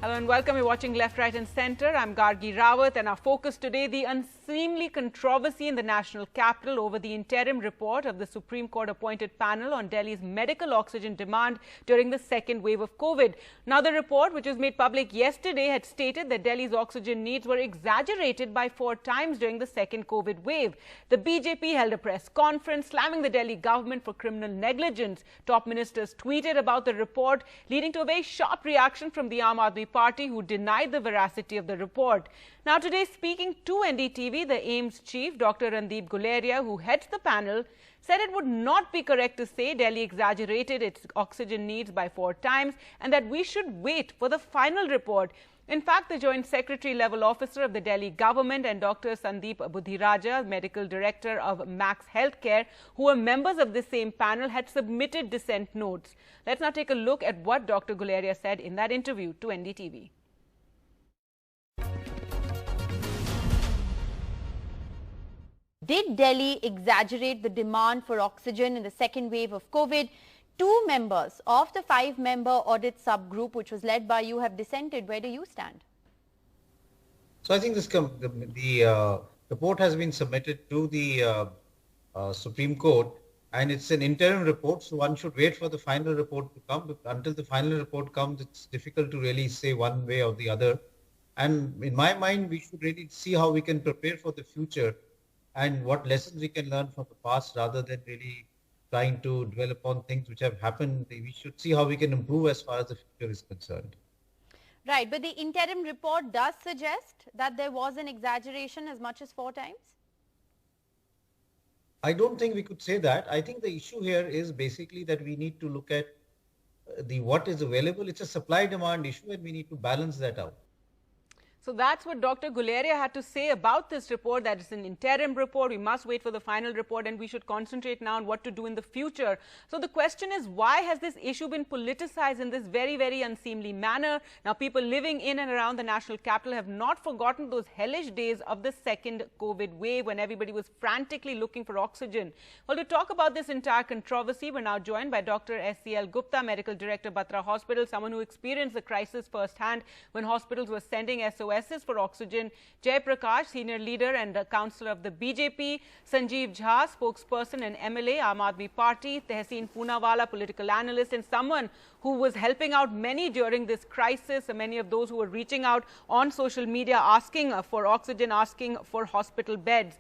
Hello and welcome. You're watching Left, Right and Centre. I'm Gargi Rawat and our focus today, the unseemly controversy in the national capital over the interim report of the Supreme Court appointed panel on Delhi's medical oxygen demand during the second wave of COVID. Now, the report, which was made public yesterday, had stated that Delhi's oxygen needs were exaggerated by 4 times during the second COVID wave. The BJP held a press conference slamming the Delhi government for criminal negligence. Top ministers tweeted about the report, leading to a very sharp reaction from the Aam Aadmi Party, who denied the veracity of the report. Now, today, speaking to NDTV, the AIIMS chief, Dr. Randeep Guleria, who heads the panel, said it would not be correct to say Delhi exaggerated its oxygen needs by 4 times and that we should wait for the final report. In fact, the Joint Secretary level officer of the Delhi government and Dr. Sandeep Budhiraja, medical director of Max Healthcare, who were members of the same panel, had submitted dissent notes. Let's now take a look at what Dr. Guleria said in that interview to NDTV. Did Delhi exaggerate the demand for oxygen in the second wave of COVID? 2 members of the 5-member audit subgroup, which was led by you, have dissented. Where do you stand? So I think the report has been submitted to the Supreme Court, and it's an interim report, so one should wait for the final report to come. Until the final report comes, it's difficult to really say one way or the other. And in my mind, we should really see how we can prepare for the future and what lessons we can learn from the past, rather than really trying to dwell upon things which have happened. We should see how we can improve as far as the future is concerned. Right, but the interim report does suggest that there was an exaggeration as much as 4 times? I don't think we could say that. I think the issue here is basically that we need to look at what is available. It's a supply-demand issue, and we need to balance that out. So that's what Dr. Guleria had to say about this report, that it's an interim report. We must wait for the final report and we should concentrate now on what to do in the future. So the question is, why has this issue been politicized in this very, very unseemly manner? Now, people living in and around the national capital have not forgotten those hellish days of the second COVID wave when everybody was frantically looking for oxygen. Well, to talk about this entire controversy, we're now joined by Dr. S.C.L. Gupta, Medical Director, Batra Hospital, someone who experienced the crisis firsthand when hospitals were sending SOS for oxygen. Jay Prakash, senior leader and councillor of the BJP. Sanjeev Jha, spokesperson and MLA, Aam Aadmi Party. Tehseen Poonawala, political analyst, and someone who was helping out many during this crisis. Many of those who were reaching out on social media asking for oxygen, asking for hospital beds.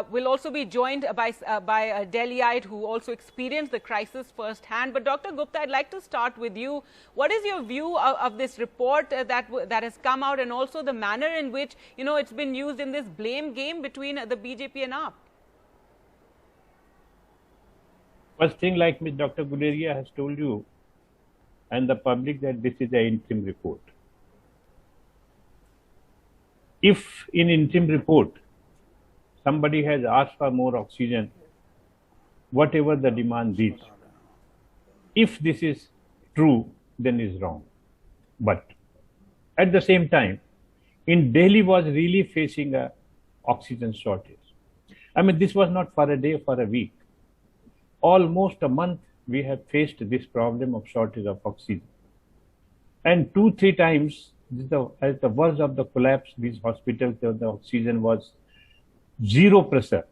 We'll also be joined by a Delhiite who also experienced the crisis firsthand. But Dr. Gupta, I'd like to start with you. What is your view of this report that has come out, and also the manner in which, it's been used in this blame game between the BJP and AAP? First thing, like Dr. Guleria has told you and the public, that this is an interim report. If in interim report somebody has asked for more oxygen, whatever the demand is, if this is true, then is wrong. But at the same time, in Delhi was really facing a oxygen shortage. I mean, this was not for a day, for a week. Almost a month we have faced this problem of shortage of oxygen. And 2-3 times, at the worst of the collapse, these hospitals, the oxygen was 0 pressure.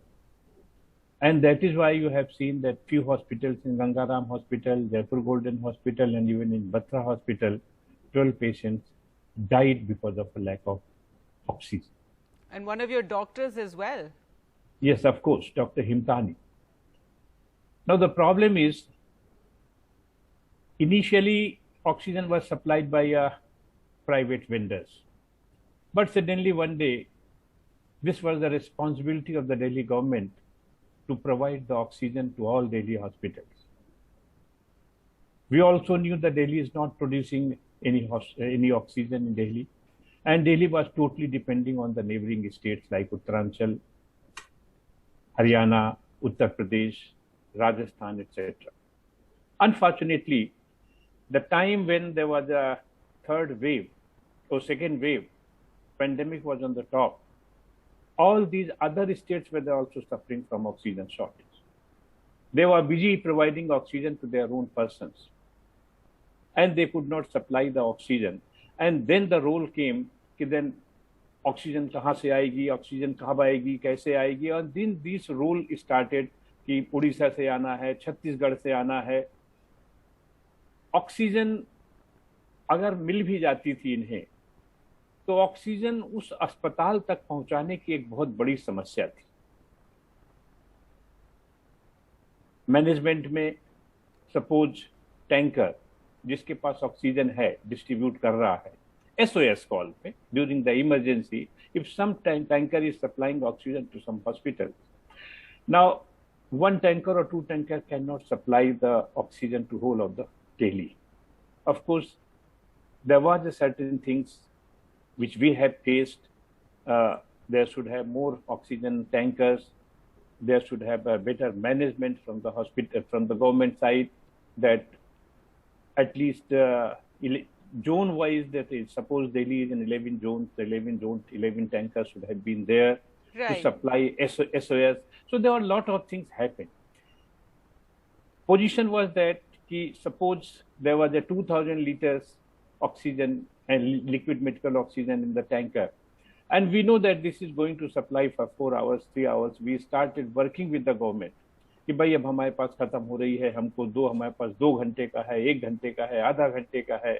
And that is why you have seen that few hospitals, in Gangaram Hospital, Jaipur Golden Hospital, and even in Batra Hospital, 12 patients died because of a lack of oxygen. And one of your doctors as well. Yes, of course, Dr. Himtani. Now, the problem is, initially, oxygen was supplied by private vendors. But suddenly one day, this was the responsibility of the Delhi government to provide the oxygen to all Delhi hospitals. We also knew that Delhi is not producing any oxygen in Delhi, and Delhi was totally depending on the neighboring states like Uttaranchal, Haryana, Uttar Pradesh, Rajasthan, etc. Unfortunately, the time when there was a third wave or second wave, pandemic was on the top, all these other states were also suffering from oxygen shortage. They were busy providing oxygen to their own persons, and they could not supply the oxygen. And then the role came कि then oxygen कहाँ से आएगी, oxygen कब आएगी, कैसे आएगी, और दिन दिस रोल स्टार्टेड कि उड़ीसा से आना है, छत्तीसगढ़ से आना है। ऑक्सीजन अगर मिल भी जाती थी इन्हें तो ऑक्सीजन उस अस्पताल तक पहुंचाने की एक बहुत बड़ी समस्या थी। मैनेजमेंट में सपोज टैंकर जिसके पास ऑक्सीजन है डिस्ट्रीब्यूट कर रहा है SOS कॉल पे during the emergency, if some tanker is supplying oxygen to some hospital, now one tanker or two tanker cannot supply the oxygen to whole of the Delhi. Of course, there was a certain things which we have faced. There should have more oxygen tankers. There should have a better management from the hospital, from the government side, that at least zone wise, that is, suppose Delhi is in 11 zones, 11 tankers should have been there to supply SOS. So there were a lot of things happened. Position was that suppose there was a 2000 liters oxygen and liquid medical oxygen in the tanker, and we know that this is going to supply for 4 hours, 3 hours. We started working with the government कि भाई अब हमारे पास खत्म हो रही है, हमको हमारे पास 2 घंटे का है, 1 घंटे का है, आधा घंटे का है।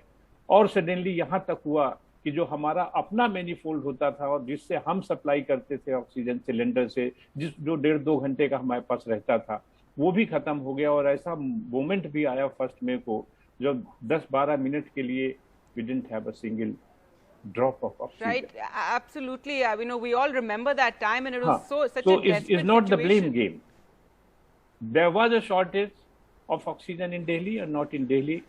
और सडनली यहाँ तक हुआ कि जो हमारा अपना मैनीफोल्ड होता था और जिससे हम सप्लाई करते थे ऑक्सीजन सिलेंडर से, जो 1.5-2 घंटे का हमारे पास रहता था, वो भी खत्म हो गया। और ऐसा मोमेंट भी आया 1 मई को जब 10-12 मिनट के लिए we didn't have a single drop of oxygen. Right, absolutely. We know, we all remember that time, and it was such a desperate it's not situation. The blame game. There was a shortage of oxygen in Delhi, and not in Delhi,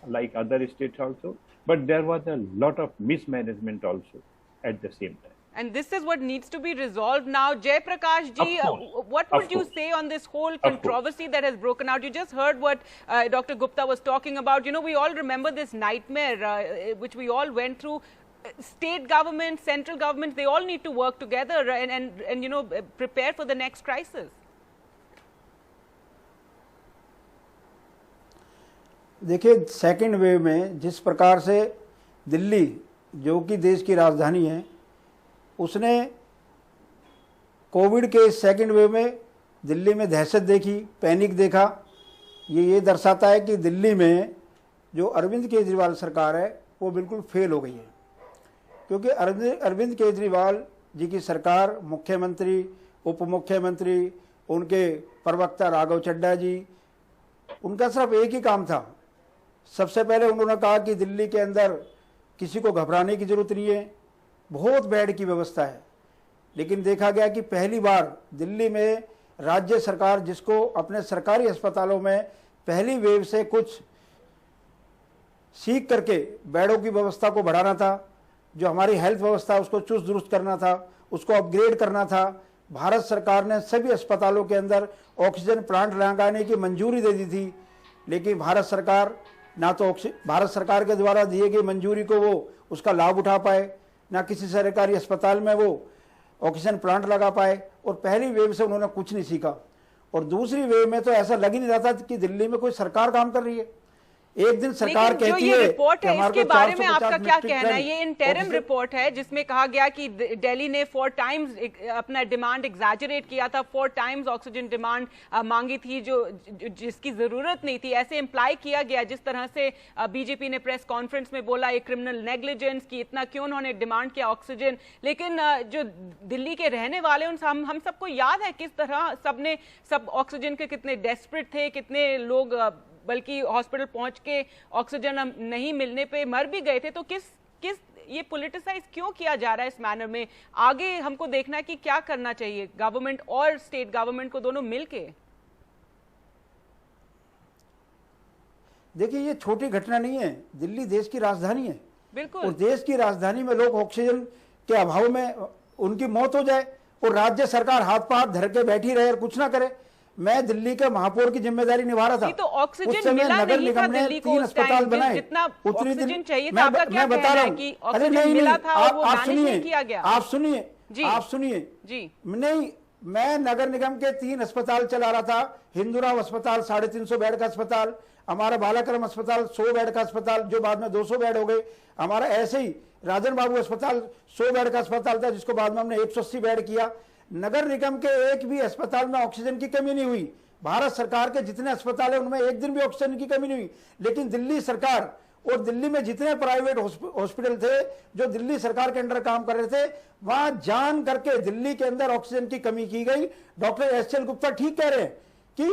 like other states also, but there was a lot of mismanagement also at the same time. And this is what needs to be resolved now. Jay Prakash ji, what would you say on this whole controversy that has broken out? You just heard what Dr. Gupta was talking about. You know, we all remember this nightmare which we all went through. State governments, central governments, they all need to work together and you know, prepare for the next crisis. देखिए, second wave में जिस प्रकार से दिल्ली, जो कि देश की राजधानी है, उसने कोविड के सेकेंड वेव में दिल्ली में दहशत देखी, पैनिक देखा। ये दर्शाता है कि दिल्ली में जो अरविंद केजरीवाल सरकार है वो बिल्कुल फेल हो गई है, क्योंकि अरविंद केजरीवाल जी की सरकार, मुख्यमंत्री, उप मुख्यमंत्री, उनके प्रवक्ता राघव चड्ढा जी, उनका सिर्फ एक ही काम था। सबसे पहले उन्होंने कहा कि दिल्ली के अंदर किसी को घबराने की जरूरत नहीं है, बहुत बेड की व्यवस्था है। लेकिन देखा गया कि पहली बार दिल्ली में राज्य सरकार, जिसको अपने सरकारी अस्पतालों में पहली वेव से कुछ सीख करके बेडों की व्यवस्था को बढ़ाना था, जो हमारी हेल्थ व्यवस्था उसको चुस्त दुरुस्त करना था, उसको अपग्रेड करना था, भारत सरकार ने सभी अस्पतालों के अंदर ऑक्सीजन प्लांट लगाने की मंजूरी दे दी थी। लेकिन भारत सरकार ना तो भारत सरकार के द्वारा दिए गई मंजूरी को वो उसका लाभ उठा पाए, ना किसी सरकारी अस्पताल में वो ऑक्सीजन प्लांट लगा पाए, और पहली वेव से उन्होंने कुछ नहीं सीखा। और दूसरी वेव में तो ऐसा लग ही नहीं रहा था कि दिल्ली में कोई सरकार काम कर रही है। एक दिन सरकार कहती है, रिपोर्ट है, इसके बारे में आपका क्या कहना है? ये इंटरिम रिपोर्ट है जिसमें कहा गया कि दिल्ली ने 4 टाइम्स अपना डिमांड एग्जैजरेट किया था, 4 टाइम्स ऑक्सीजन डिमांड मांगी थी जिसकी जरूरत नहीं थी, ऐसे इंप्लाई किया गया। जिस तरह से बीजेपी ने प्रेस कॉन्फ्रेंस में बोला ये क्रिमिनल नेग्लिजेंस की, इतना क्यों उन्होंने डिमांड किया ऑक्सीजन। लेकिन जो दिल्ली के रहने वाले हम सबको याद है किस तरह सब ऑक्सीजन के कितने डेस्परेट थे, कितने लोग बल्कि हॉस्पिटल पहुंच के ऑक्सीजन नहीं मिलने पे मर भी गए थे। तो किस ये पॉलिटिसाइज क्यों किया जा रहा है इस मैनर में? आगे हमको देखना है कि क्या करना चाहिए गवर्नमेंट और स्टेट गवर्नमेंट को दोनों मिलके। देखिए, ये छोटी घटना नहीं है। दिल्ली देश की राजधानी है, बिल्कुल, और देश की राजधानी में लोग ऑक्सीजन के अभाव में उनकी मौत हो जाए और राज्य सरकार हाथ पाथ धर के बैठी रहे और कुछ ना करे। मैं दिल्ली के महापौर की जिम्मेदारी निभा रहा था। तो ऑक्सीजन मिला नहीं था दिल्ली को उस टाइम, जितना ऑक्सीजन चाहिए था। आपका क्या कहना है कि ऑक्सीजन मिला था और वो मैनेज नहीं किया गया? आप सुनिए जी। नहीं, मैं नगर निगम के 3 अस्पताल चला रहा था। हिंदूराव अस्पताल 350 बेड का अस्पताल, हमारा बालाक्रम अस्पताल 100 बेड का अस्पताल जो बाद में 200 बेड हो गए, हमारा ऐसे ही राजन बाबू अस्पताल 100 बेड का अस्पताल था जिसको बाद में हमने 180 बेड किया। नगर निगम के एक भी अस्पताल में ऑक्सीजन की कमी नहीं हुई। भारत सरकार के जितने अस्पताल है उनमें एक दिन भी ऑक्सीजन की कमी नहीं हुई। लेकिन दिल्ली सरकार और दिल्ली में जितने प्राइवेट हॉस्पिटल थे जो दिल्ली सरकार के अंडर काम कर रहे थे, वहां जान करके दिल्ली के अंदर ऑक्सीजन की कमी की गई। डॉक्टर एसएल गुप्ता ठीक कह रहे हैं कि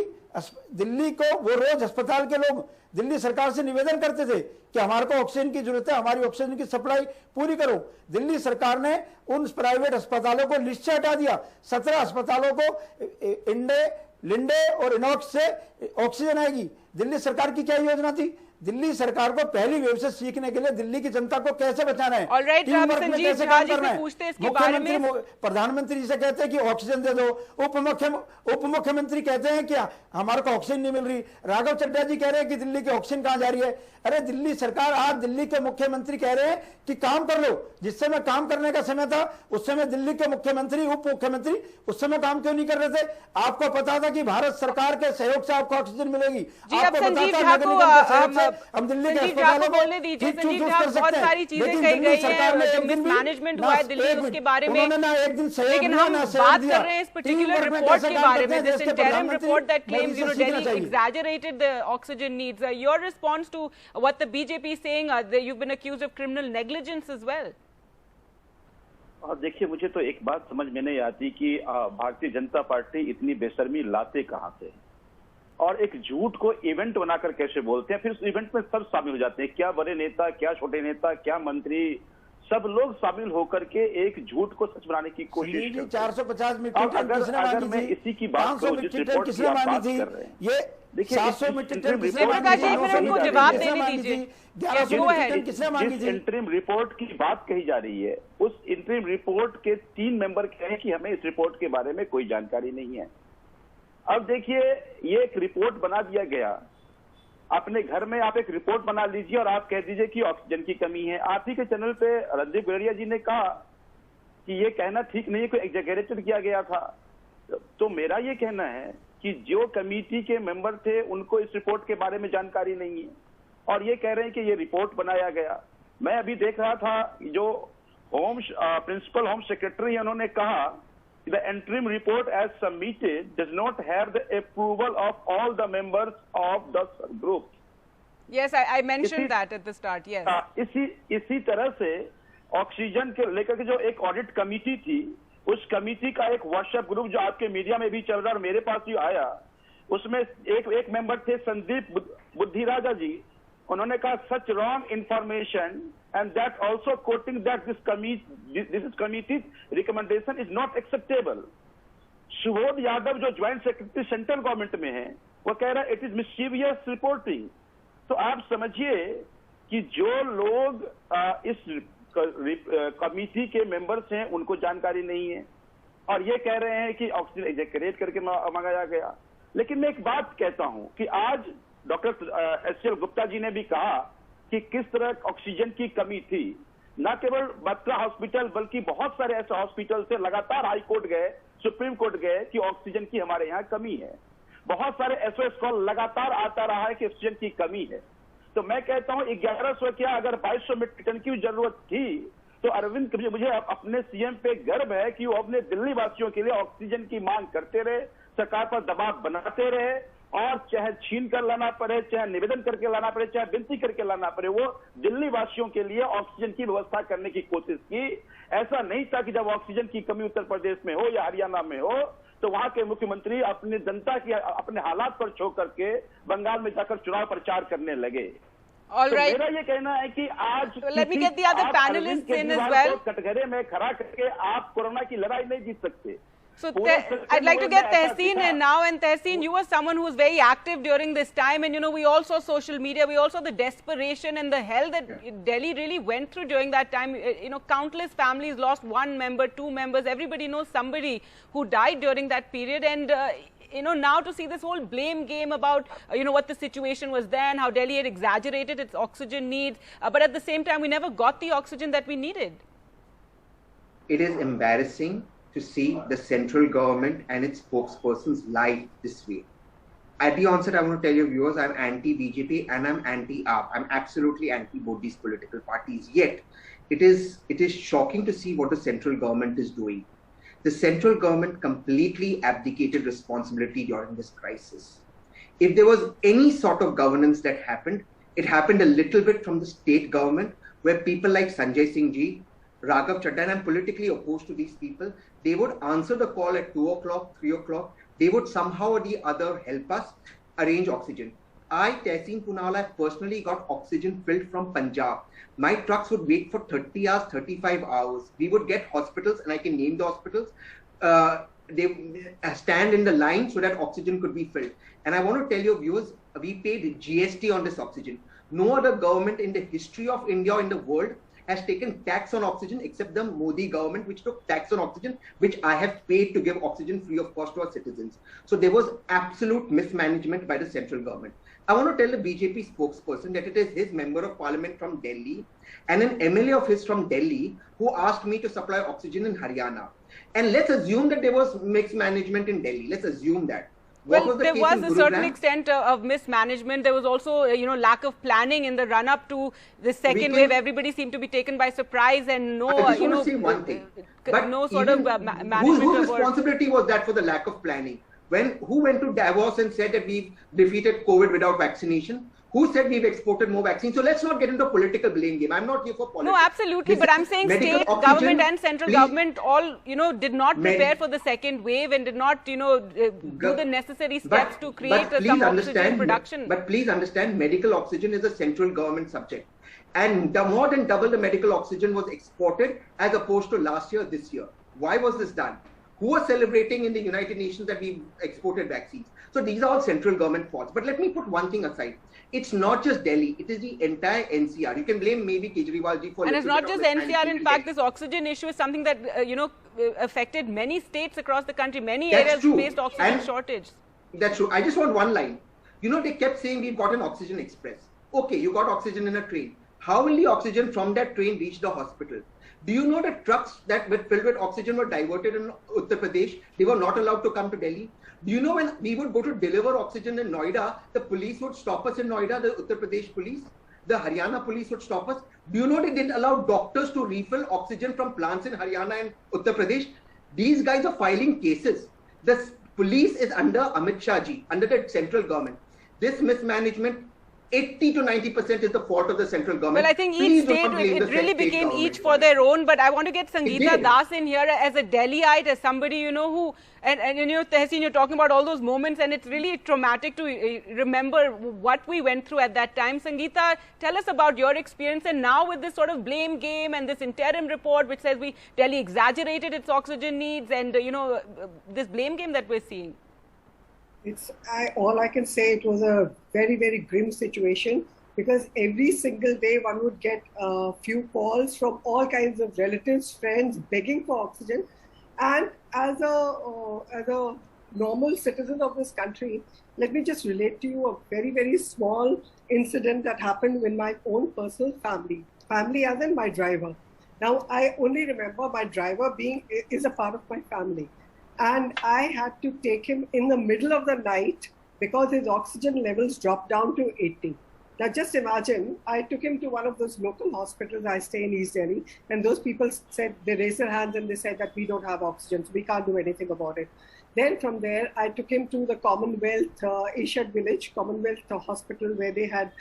दिल्ली को वो रोज अस्पताल के लोग दिल्ली सरकार से निवेदन करते थे कि हमारे को ऑक्सीजन की जरूरत है, हमारी ऑक्सीजन की सप्लाई पूरी करो। दिल्ली सरकार ने उन प्राइवेट अस्पतालों को लिस्ट से हटा दिया। 17 अस्पतालों को इंडे, लिंडे और इनॉक्स से ऑक्सीजन आएगी। दिल्ली सरकार की क्या योजना थी? दिल्ली सरकार को पहली वेव से सीखने के लिए दिल्ली की जनता को कैसे बचाना है, टीम वर्क में कैसे काम करना है। मुख्यमंत्री प्रधानमंत्री जी से कहते हैं कि ऑक्सीजन दे दो, उप मुख्यमंत्री कहते हैं कि हमारे को ऑक्सीजन नहीं मिल रही। राघव चड्ढा जी कह रहे हैं कि दिल्ली की ऑक्सीजन कहां जा रही है। अरे दिल्ली सरकार, आप दिल्ली के मुख्यमंत्री कह रहे हैं कि काम कर लो। जिस समय काम करने का समय था उस समय दिल्ली के मुख्यमंत्री, उप मुख्यमंत्री उस समय काम क्यों नहीं कर रहे थे? आपको पता था कि भारत सरकार के सहयोग से आपको ऑक्सीजन मिलेगी। आपको पता था हम दिल्ली के अस्पतालों को ठीक चूज कर सकते हैं। लेकिन दिल्ली सरकार ने एक दिन भी मैनेजमेंट हुआ है दिल्ली उसके बारे में, उन्होंने ना एक दिन सहयोग लेकिन हम बात कर रहे हैं इस पर्टिकुलर रिपोर्ट के बारे में, this interim report that claims Delhi exaggerated the oxygen needs. Your response to what the BJP is saying, you've been accused of criminal negligence as well. देखिए, मुझे तो एक बात समझ में नहीं आती कि भारतीय जनता पार्टी इतनी बेशर्मी लाते कहां से, और एक झूठ को इवेंट बनाकर कैसे बोलते हैं। फिर उस इवेंट में सब शामिल हो जाते हैं, क्या बड़े नेता, क्या छोटे नेता, क्या मंत्री, सब लोग शामिल होकर के एक झूठ को सच बनाने की कोशिश करते हैं। 450 मीट्रिक टन किसने मांगी थी? इसी की बात 500 मीट्रिक टन किसने मांगी थी? ये 700 मीट्रिक टन किसने मांगी थी? जवाब देने दीजिए। 1100 मीट्रिक टन किसने मांगी थी? इंटरिम रिपोर्ट की बात कही जा रही है, उस इंटरिम रिपोर्ट के 3 मेंबर कह रहे हैं कि हमें इस रिपोर्ट के बारे में कोई जानकारी नहीं है। अब देखिए, ये एक रिपोर्ट बना दिया गया। अपने घर में आप एक रिपोर्ट बना लीजिए और आप कह दीजिए कि ऑक्सीजन की कमी है। आप ही के चैनल पे रणदीप गुलेरिया जी ने कहा कि ये कहना ठीक नहीं है, कोई एग्जैगरेटेड किया गया था। तो मेरा ये कहना है कि जो कमेटी के मेंबर थे उनको इस रिपोर्ट के बारे में जानकारी नहीं है, और ये कह रहे हैं कि ये रिपोर्ट बनाया गया। मैं अभी देख रहा था, जो प्रिंसिपल होम सेक्रेटरी है, उन्होंने कहा the interim report as submitted does not have the approval of all the members of the group. Yes, I mentioned that at the start. Yes. इसी तरह से ऑक्सीजन के लेकर के जो एक ऑडिट कमेटी थी, उस कमेटी का एक व्हाट्सएप ग्रुप जो आपके मीडिया में भी चल रहा है और मेरे पास भी आया, उसमें एक मेंबर थे संदीप बुद्धिराजा जी। उन्होंने कहा such wrong information and that also quoting that this committee's recommendation is not acceptable. Subodh Yadav जो ज्वाइंट सेक्रेटरी सेंट्रल गवर्नमेंट में है, वो कह रहा है इट इज मिस्चीवियस रिपोर्टिंग। तो आप समझिए कि जो लोग इस कमेटी के मेंबर्स हैं उनको जानकारी नहीं है, और ये कह रहे हैं कि ऑक्सीजन एग्जैगरेट करके मंगाया गया। लेकिन मैं एक बात कहता हूं कि आज डॉक्टर एसएल गुप्ता जी ने भी कहा कि किस तरह ऑक्सीजन की कमी थी। न केवल बत्रा हॉस्पिटल बल्कि बहुत सारे ऐसे हॉस्पिटल से लगातार हाई कोर्ट गए, सुप्रीम कोर्ट गए कि ऑक्सीजन की हमारे यहाँ कमी है। बहुत सारे एसओएस कॉल लगातार आता रहा है कि ऑक्सीजन की कमी है। तो मैं कहता हूं 1100 क्या अगर 2200 मीट्रिक टन की जरूरत थी तो अरविंद, मुझे अपने सीएम पे गर्व है कि वो अपने दिल्ली वासियों के लिए ऑक्सीजन की मांग करते रहे, सरकार पर दबाव बनाते रहे, और चाहे छीन कर लाना पड़े, चाहे निवेदन करके लाना पड़े, चाहे विनती करके लाना पड़े, वो दिल्ली वासियों के लिए ऑक्सीजन की व्यवस्था करने की कोशिश की। ऐसा नहीं था कि जब ऑक्सीजन की कमी उत्तर प्रदेश में हो या हरियाणा में हो तो वहां के मुख्यमंत्री अपनी जनता की अपने हालात पर छोड़ करके बंगाल में जाकर चुनाव प्रचार करने लगे। तो मेरा ये कहना है कि आज कटघरे में खड़ा करके आप कोरोना की लड़ाई नहीं जीत सकते। So I'd like to get Tehseen in now, and Tehseen, you were someone who was very active during this time, and we all saw social media, we all saw the desperation and the hell that Delhi really went through during that time. Countless families lost 1 member, 2 members, everybody knows somebody who died during that period, and now to see this whole blame game about what the situation was then, how Delhi had exaggerated its oxygen needs, but at the same time we never got the oxygen that we needed. It is embarrassing to see the central government and its spokespersons lie this way. at the onset, I want to tell your viewers, I'm anti-BJP and I'm anti-AAP. I'm absolutely anti both these political parties. Yet, it is shocking to see what the central government is doing. The central government completely abdicated responsibility during this crisis. If there was any sort of governance that happened, it happened a little bit from the state government, where people like Sanjay Singh ji, Raghav Chadha, and I'm politically opposed to these people, they would answer the call at 2 o'clock, 3 o'clock. They would somehow or the other help us arrange oxygen. I, Tehseen Poonawalla, personally got oxygen filled from Punjab. My trucks would wait for 30 hours, 35 hours. We would get hospitals, and I can name the hospitals. They stand in the line so that oxygen could be filled. And I want to tell your viewers, we paid GST on this oxygen. No other government in the history of India or in the world has taken tax on oxygen except the Modi government, which took tax on oxygen, which I have paid to give oxygen free of cost to our citizens. So there was absolute mismanagement by the central government. I want to tell the BJP spokesperson that it is his member of parliament from Delhi and an MLA of his from Delhi who asked me to supply oxygen in Haryana. And let's assume that there was mismanagement in Delhi. Let's assume that. Well, there was a certain extent of mismanagement. There was also, lack of planning in the run-up to the second wave. Everybody seemed to be taken by surprise, and no, I just want to say one thing. But no sort of management. Whose responsibility was that for the lack of planning? Who went to Davos and said that we've defeated COVID without vaccination? Who said we've exported more vaccines? So let's not get into a political blame game. I'm not here for politics. No, absolutely. But I'm saying state government and central government all, did not prepare for the second wave and did not, do the necessary steps to create some oxygen production. But please understand, medical oxygen is a central government subject. And more than double the medical oxygen was exported as opposed to last year, this year. Why was this done? Who was celebrating in the United Nations that we exported vaccines? So these are all central government faults. But let me put one thing aside. It's not just Delhi. It is the entire NCR. You can blame maybe Kejriwal ji for. And it's not just NCR. In fact, this oxygen issue is something that affected many states across the country. Many areas faced oxygen shortage. That's true. I just want one line. They kept saying we've got an oxygen express. Okay, you got oxygen in a train. How will the oxygen from that train reach the hospital? Do you know that trucks that were filled with oxygen were diverted in Uttar Pradesh? They were not allowed to come to Delhi. Do you know when we would go to deliver oxygen in Noida, the police would stop us in Noida, the Uttar Pradesh police, the Haryana police would stop us? Do you know they didn't allow doctors to refill oxygen from plants in Haryana and Uttar Pradesh? These guys are filing cases. The police is under Amit Shah ji, under the central government. This mismanagement, 80 to 90% is the fault of the central government. Well, I think each state, it really became each for their own. But I want to get Sangeeta Das in here as a Delhiite, as somebody, who, and Tehseen, you're talking about all those moments, and it's really traumatic to remember what we went through at that time. Sangeeta, tell us about your experience, and now with this sort of blame game and this interim report which says Delhi exaggerated its oxygen needs, and, this blame game that we're seeing. All I can say, it was a very, very grim situation, because every single day one would get a few calls from all kinds of relatives, friends, begging for oxygen. And as a normal citizen of this country, let me just relate to you a very, very small incident that happened with my own personal family as in my driver. Now, I only remember my driver is a part of my family. And I had to take him in the middle of the night because his oxygen levels dropped down to 80. Now just imagine, I took him to one of those local hospitals. I stay in East Delhi, and those people said, they raised their hands and they said that we don't have oxygen, so we can't do anything about it. Then from there, I took him to the Commonwealth Asiad Village, Commonwealth Hospital, where they had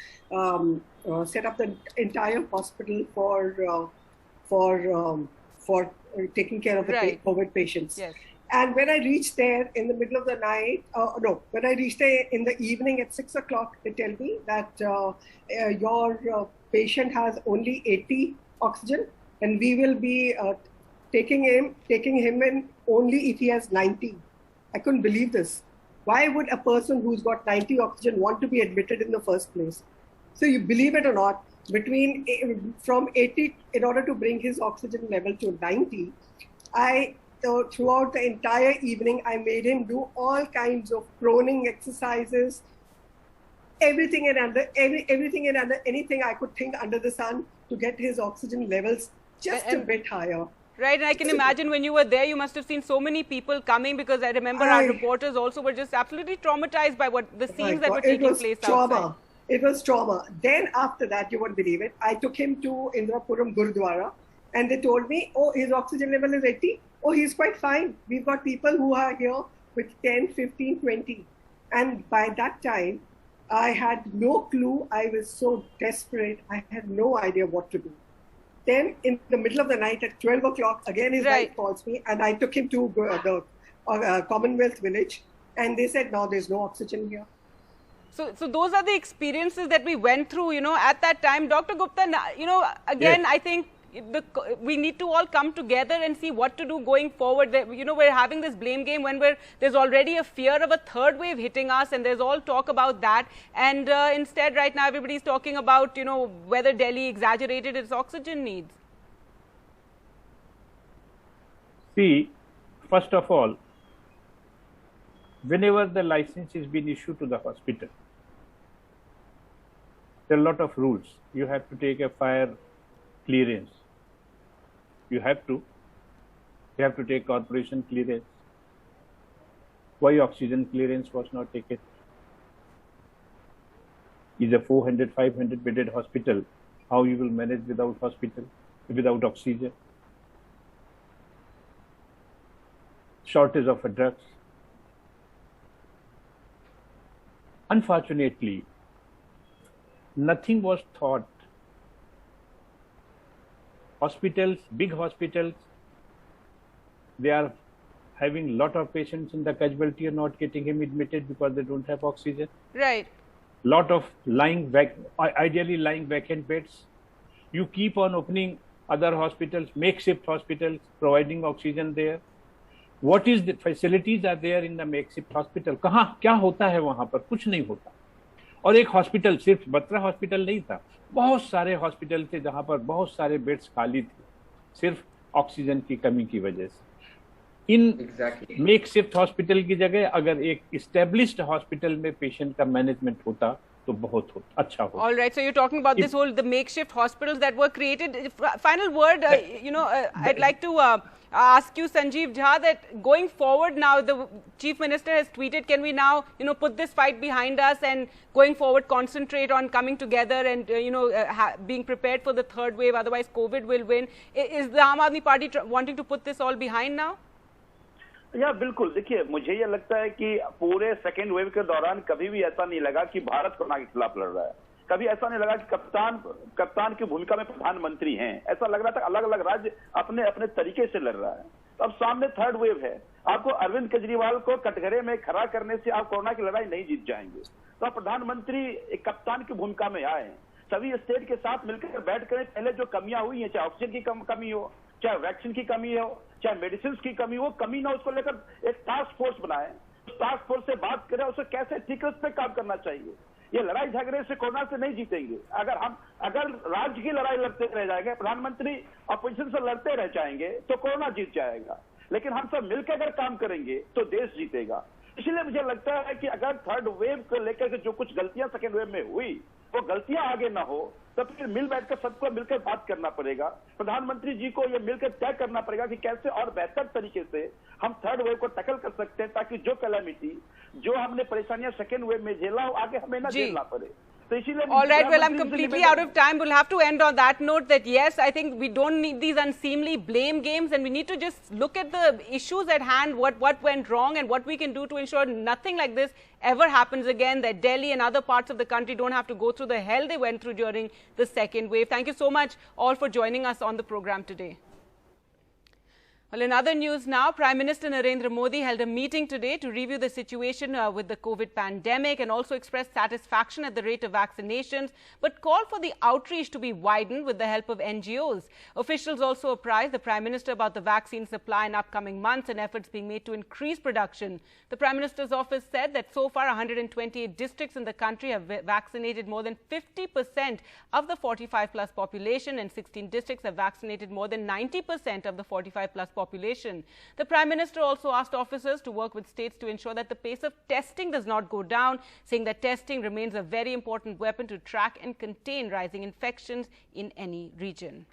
set up the entire hospital for taking care of the COVID patients. Yes. And when I reached there in the middle of the night, when I reached there in the evening at 6 o'clock, they tell me that your patient has only 80 oxygen, and we will be taking him in only if he has 90. I couldn't believe this. Why would a person who's got 90 oxygen want to be admitted in the first place? So you believe it or not, from 80, in order to bring his oxygen level to 90, throughout the entire evening, I made him do all kinds of proning exercises, anything I could think under the sun to get his oxygen levels just a bit higher. Right, and I can imagine when you were there, you must have seen so many people coming, because I remember our reporters also were just absolutely traumatized by what the scenes that were taking place outside. It was trauma. Then after that, you won't believe it, I took him to Indrapuram Gurudwara, and they told me, oh, his oxygen level is 80. Oh, he's quite fine. We've got people who are here with 10, 15, 20. And by that time, I had no clue. I was so desperate. I had no idea what to do. Then in the middle of the night at 12 o'clock, again his wife calls me, and I took him to the Commonwealth Village, and they said, no, there's no oxygen here. So those are the experiences that we went through, at that time. Dr. Gupta, again, yes. I think we need to all come together and see what to do going forward. We're having this blame game when there's already a fear of a third wave hitting us, and there's all talk about that. And instead, right now, everybody's talking about, whether Delhi exaggerated its oxygen needs. See, first of all, whenever the license is being issued to the hospital, there are a lot of rules. You have to take a fire clearance. You have to take corporation clearance. Why oxygen clearance was not taken? Is a 400, 500 bedded hospital. How you will manage without oxygen? Shortage of drugs. Unfortunately, nothing was thought. Hospitals, big hospitals, they are having a lot of patients in the casualty and not getting him admitted because they don't have oxygen. Right. Lot of ideally lying vacant beds. You keep on opening other hospitals, makeshift hospitals, providing oxygen there. What is the facilities are there in the makeshift hospital? कहाँ क्या होता है वहाँ पर? कुछ नहीं होता. और एक हॉस्पिटल, सिर्फ बत्रा हॉस्पिटल नहीं था, बहुत सारे हॉस्पिटल थे जहां पर बहुत सारे बेड्स खाली थे, सिर्फ ऑक्सीजन की कमी की वजह से. इन मेकशिफ्ट हॉस्पिटल की जगह अगर एक एस्टेब्लिश्ड हॉस्पिटल में पेशेंट का मैनेजमेंट होता तो बहुत अच्छा होता. All right, so you're talking about the makeshift hospitals that were created. Final word, I'd like to ask you, Sanjeev Jha, that going forward now, the Chief Minister has tweeted, can we now, put this fight behind us and going forward concentrate on coming together and, being prepared for the third wave, otherwise COVID will win. Is the Aam Aadmi Party wanting to put this all behind now? या बिल्कुल. देखिए, मुझे ये लगता है कि पूरे second wave के दौरान कभी भी ऐसा नहीं लगा कि भारत कोरोना के खिलाफ लड़ रहा है. कभी ऐसा नहीं लगा कि कप्तान की भूमिका में प्रधानमंत्री हैं. ऐसा लग रहा था अलग अलग राज्य अपने अपने तरीके से लड़ रहा है. तो अब सामने थर्ड वेव है. आपको अरविंद केजरीवाल को कटघरे में खड़ा करने से आप कोरोना की लड़ाई नहीं जीत जाएंगे. तो आप प्रधानमंत्री एक कप्तान की भूमिका में आए, सभी स्टेट के साथ मिलकर बैठ कर पहले जो कमियां हुई हैं, चाहे ऑक्सीजन की कमी हो, चाहे वैक्सीन की कमी हो, चाहे मेडिसिन की कमी हो, कमी ना उसको लेकर एक टास्क फोर्स बनाए. टास्क फोर्स से बात करें, उसे कैसे ठीक उस पर काम करना चाहिए. ये लड़ाई झगड़े से कोरोना से नहीं जीतेंगे. अगर राज्य की लड़ाई लड़ते रह जाएंगे, प्रधानमंत्री अपोजिशन से लड़ते रह जाएंगे, तो कोरोना जीत जाएगा. लेकिन हम सब मिलकर अगर काम करेंगे तो देश जीतेगा. इसलिए मुझे लगता है कि अगर थर्ड वेव को लेकर के जो कुछ गलतियां सेकेंड वेव में हुई, वो गलतियां आगे ना हो, तब फिर मिल बैठकर सबको मिलकर बात करना पड़ेगा. प्रधानमंत्री जी को ये मिलकर तय करना पड़ेगा कि कैसे और बेहतर तरीके से हम थर्ड वेव को टैकल कर सकते हैं, ताकि जो कैलेमिटी, जो हमने परेशानियां सेकेंड वेव में झेला हो, आगे हमें ना झेलना पड़े. All right, well, I'm completely out of time. We'll have to end on that note that, yes, I think we don't need these unseemly blame games, and we need to just look at the issues at hand, what went wrong and what we can do to ensure nothing like this ever happens again, that Delhi and other parts of the country don't have to go through the hell they went through during the second wave. Thank you so much all for joining us on the program today. Well, in other news now, Prime Minister Narendra Modi held a meeting today to review the situation with the COVID pandemic and also express satisfaction at the rate of vaccinations, but called for the outreach to be widened with the help of NGOs. Officials also apprised the Prime Minister about the vaccine supply in upcoming months and efforts being made to increase production. The Prime Minister's office said that so far 128 districts in the country have vaccinated more than 50% of the 45-plus population, and 16 districts have vaccinated more than 90% of the 45-plus population. The Prime Minister also asked officers to work with states to ensure that the pace of testing does not go down, saying that testing remains a very important weapon to track and contain rising infections in any region.